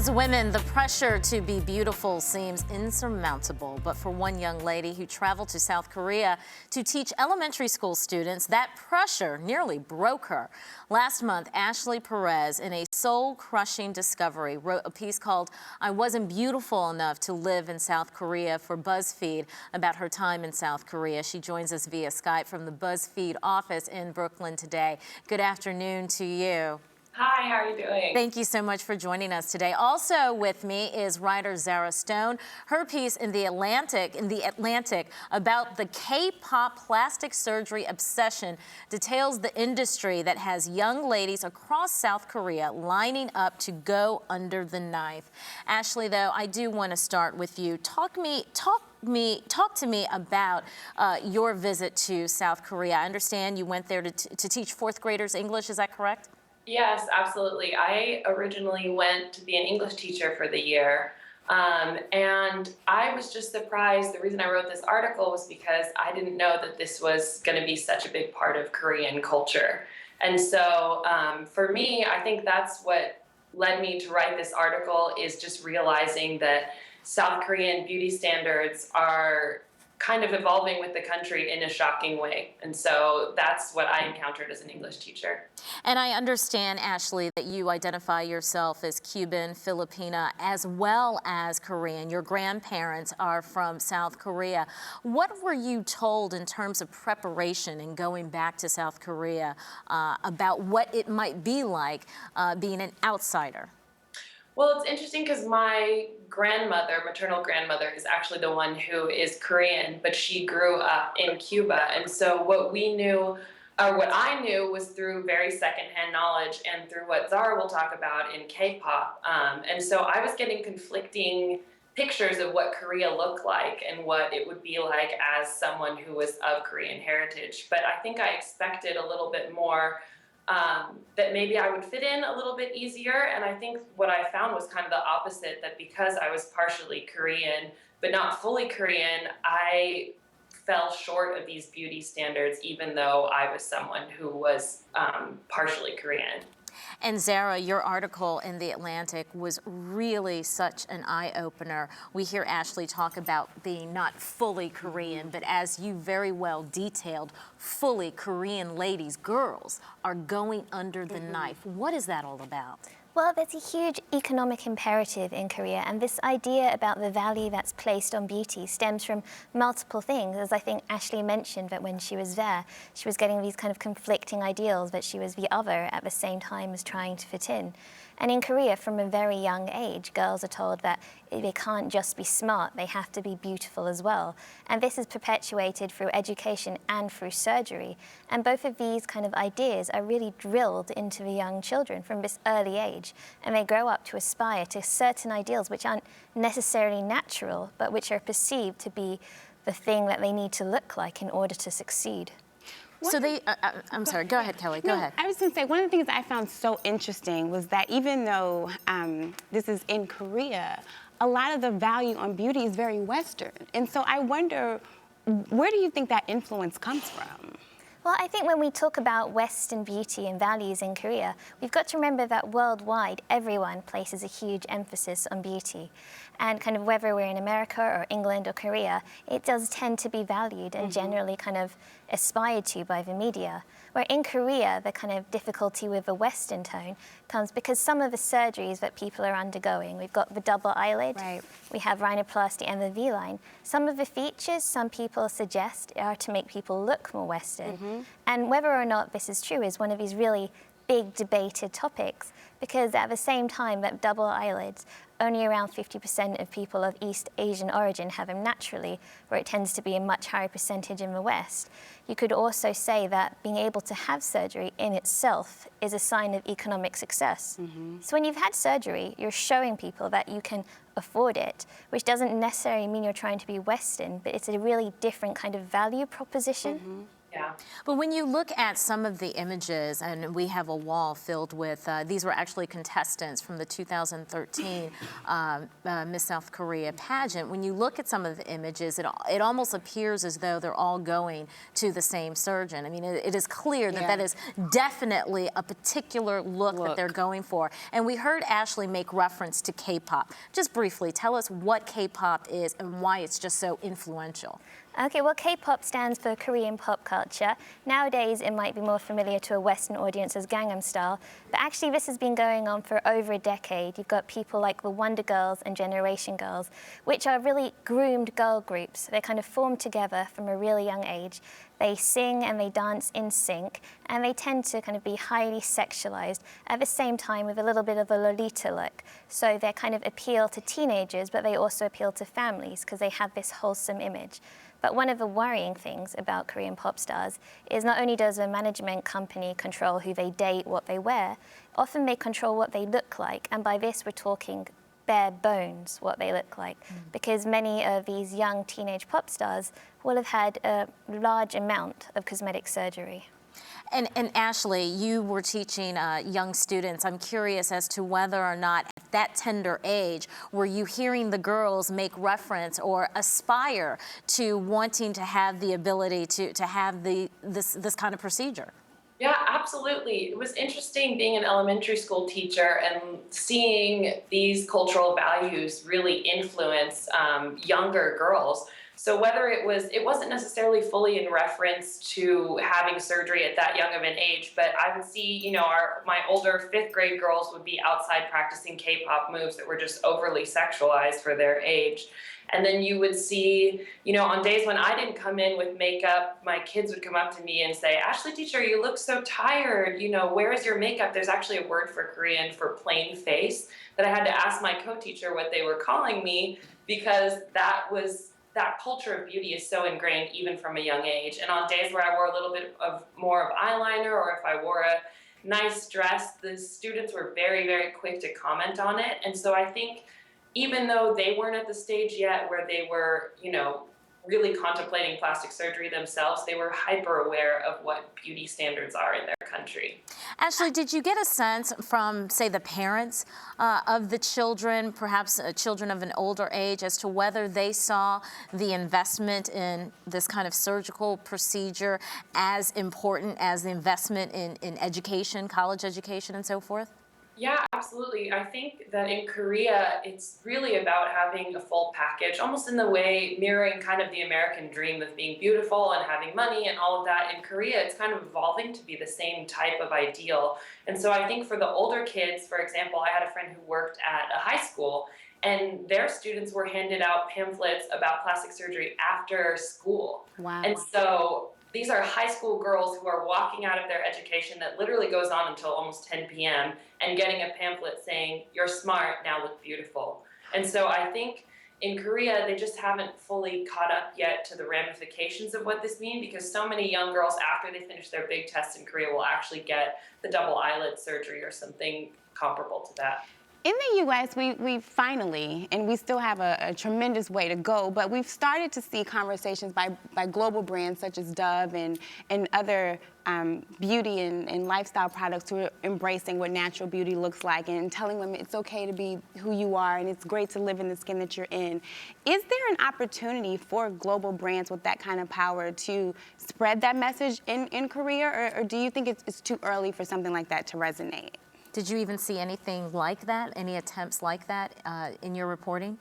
As women, the pressure to be beautiful seems insurmountable. But for one young lady who traveled to South Korea to teach elementary school students, that pressure nearly broke her. Last month, Ashley Perez, in a soul-crushing discovery, wrote a piece called "I Wasn't Beautiful Enough to Live in South Korea" for BuzzFeed about her time in South Korea. She joins us via Skype from the BuzzFeed office in Brooklyn today. Good afternoon to you. Hi, how are you doing? Thank you so much for joining us today. Also with me is writer Zara Stone. Her piece in The Atlantic about the K-pop plastic surgery obsession details the industry that has young ladies across South Korea lining up to go under the knife. Ashley, though, I do want to start with you. Talk to me about your visit to South Korea. I understand you went there to teach fourth graders English. Is that correct? Yes, absolutely. I originally went to be an English teacher for the year, and I was just surprised. The reason I wrote this article was because I didn't know that this was going to be such a big part of Korean culture. And so for me, I think that's what led me to write this article, is just realizing that South Korean beauty standards are kind of evolving with the country in a shocking way. And so that's what I encountered as an English teacher. And I understand, Ashley, that you identify yourself as Cuban, Filipina, as well as Korean. Your grandparents are from South Korea. What were you told in terms of preparation and going back to South Korea about what it might be like being an outsider? Well, it's interesting because my maternal grandmother, is actually the one who is Korean, but she grew up in Cuba. And so what I knew was through very secondhand knowledge and through what Zara will talk about in K-pop. And so I was getting conflicting pictures of what Korea looked like and what it would be like as someone who was of Korean heritage. But I think I expected a little bit more, that maybe I would fit in a little bit easier. And I think what I found was kind of the opposite, that because I was partially Korean, but not fully Korean, I fell short of these beauty standards, even though I was someone who was partially Korean. And Zara, your article in The Atlantic was really such an eye-opener. We hear Ashley talk about being not fully Korean, but as you very well detailed, fully Korean ladies, girls, are going under the knife. What is that all about? Well, there's a huge economic imperative in Korea, and this idea about the value that's placed on beauty stems from multiple things. As I think Ashley mentioned, that when she was there, she was getting these kind of conflicting ideals, but she was the other at the same time as trying to fit in. And in Korea, from a very young age, girls are told that they can't just be smart, they have to be beautiful as well. And this is perpetuated through education and through surgery. And both of these kind of ideas are really drilled into the young children from this early age. And they grow up to aspire to certain ideals which aren't necessarily natural, but which are perceived to be the thing that they need to look like in order to succeed. So I'm sorry, go ahead, Kelly, go ahead. I was going to say, one of the things I found so interesting was that even though this is in Korea, a lot of the value on beauty is very Western. And so I wonder, where do you think that influence comes from? Well, I think when we talk about Western beauty and values in Korea, we've got to remember that worldwide, everyone places a huge emphasis on beauty. And kind of whether we're in America or England or Korea, it does tend to be valued and generally kind of aspired to by the media. Where in Korea, the kind of difficulty with the Western tone comes because some of the surgeries that people are undergoing, we've got the double eyelid, we have rhinoplasty and the V-line. Some of the features some people suggest are to make people look more Western. And whether or not this is true is one of these really big debated topics, because at the same time that double eyelids, only around 50% of people of East Asian origin have them naturally, where it tends to be a much higher percentage in the West. You could also say that being able to have surgery in itself is a sign of economic success. So when you've had surgery, you're showing people that you can afford it, which doesn't necessarily mean you're trying to be Western, but it's a really different kind of value proposition. Yeah. But when you look at some of the images, and we have a wall filled with, these were actually contestants from the 2013 Miss South Korea pageant. When you look at some of the images, it almost appears as though they're all going to the same surgeon. I mean, it is clear that that is definitely a particular look that they're going for. And we heard Ashley make reference to K-pop. Just briefly, tell us what K-pop is and why it's just so influential. Okay, well, K-pop stands for Korean pop culture. Nowadays, it might be more familiar to a Western audience as Gangnam Style, but actually this has been going on for over a decade. You've got people like the Wonder Girls and Generation Girls, which are really groomed girl groups. They're kind of formed together from a really young age. They sing and they dance in sync, and they tend to kind of be highly sexualized at the same time with a little bit of a Lolita look. So they kind of appeal to teenagers, but they also appeal to families because they have this wholesome image. But one of the worrying things about Korean pop stars is not only does a management company control who they date, what they wear, often they control what they look like. And by this, we're talking bare bones, what they look like. Because many of these young teenage pop stars will have had a large amount of cosmetic surgery. And Ashley, you were teaching young students. I'm curious as to whether or not at that tender age, were you hearing the girls make reference or aspire to wanting to have the ability to have this kind of procedure? Yeah, absolutely. It was interesting being an elementary school teacher and seeing these cultural values really influence younger girls. So whether it wasn't necessarily fully in reference to having surgery at that young of an age, but I would see, my older 5th grade girls would be outside practicing K-pop moves that were just overly sexualized for their age. And then you would see, on days when I didn't come in with makeup, my kids would come up to me and say, Ashley, teacher, you look so tired. Where is your makeup? There's actually a word for Korean for plain face that I had to ask my co-teacher what they were calling me, because that culture of beauty is so ingrained even from a young age. And on days where I wore a little bit more of eyeliner, or if I wore a nice dress, the students were very, very quick to comment on it. And so I think even though they weren't at the stage yet where they were, really contemplating plastic surgery themselves, they were hyper aware of what beauty standards are in their country. Ashley, did you get a sense from, say, the parents of the children, perhaps children of an older age, as to whether they saw the investment in this kind of surgical procedure as important as the investment in education, college education, and so forth? Yeah, absolutely. I think that in Korea, it's really about having a full package, almost in the way mirroring kind of the American dream of being beautiful and having money and all of that. In Korea, it's kind of evolving to be the same type of ideal. And so I think for the older kids, for example, I had a friend who worked at a high school, and their students were handed out pamphlets about plastic surgery after school. Wow. And so these are high school girls who are walking out of their education that literally goes on until almost 10 p.m. and getting a pamphlet saying, you're smart, now look beautiful. And so I think in Korea, they just haven't fully caught up yet to the ramifications of what this means, because so many young girls, after they finish their big test in Korea, will actually get the double eyelid surgery or something comparable to that. In the U.S., we finally, and we still have a tremendous way to go, but we've started to see conversations by global brands such as Dove and other beauty and lifestyle products who are embracing what natural beauty looks like and telling women it's okay to be who you are and it's great to live in the skin that you're in. Is there an opportunity for global brands with that kind of power to spread that message in Korea, or do you think it's too early for something like that to resonate? Did you even see anything like that, any attempts like that in your reporting?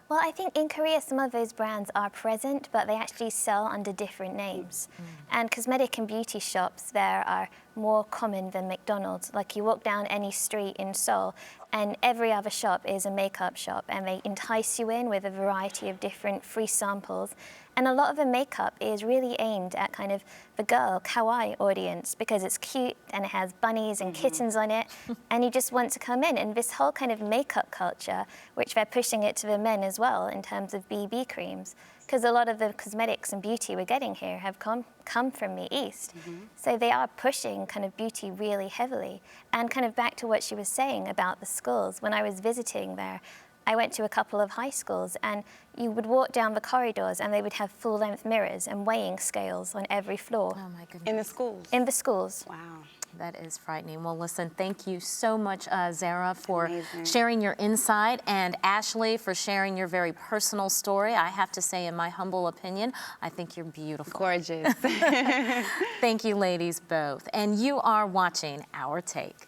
Well, I think in Korea, some of those brands are present, but they actually sell under different names. And cosmetic and beauty shops there are more common than McDonald's. Like, you walk down any street in Seoul, and every other shop is a makeup shop, and they entice you in with a variety of different free samples. And a lot of the makeup is really aimed at kind of the girl, kawaii audience, because it's cute and it has bunnies and kittens on it, and you just want to come in. And this whole kind of makeup culture, which they're pushing it to the men as well in terms of BB creams, because a lot of the cosmetics and beauty we're getting here have come from the East. So they are pushing kind of beauty really heavily. And kind of back to what she was saying about the schools, when I was visiting there, I went to a couple of high schools, and you would walk down the corridors and they would have full-length mirrors and weighing scales on every floor. Oh my goodness. In the schools? In the schools. Wow. That is frightening. Well, listen, thank you so much, Zara, for Amazing. sharing your insight, and Ashley for sharing your very personal story. I have to say, in my humble opinion, I think you're beautiful. Gorgeous. Thank you, ladies, both. And you are watching Our Take.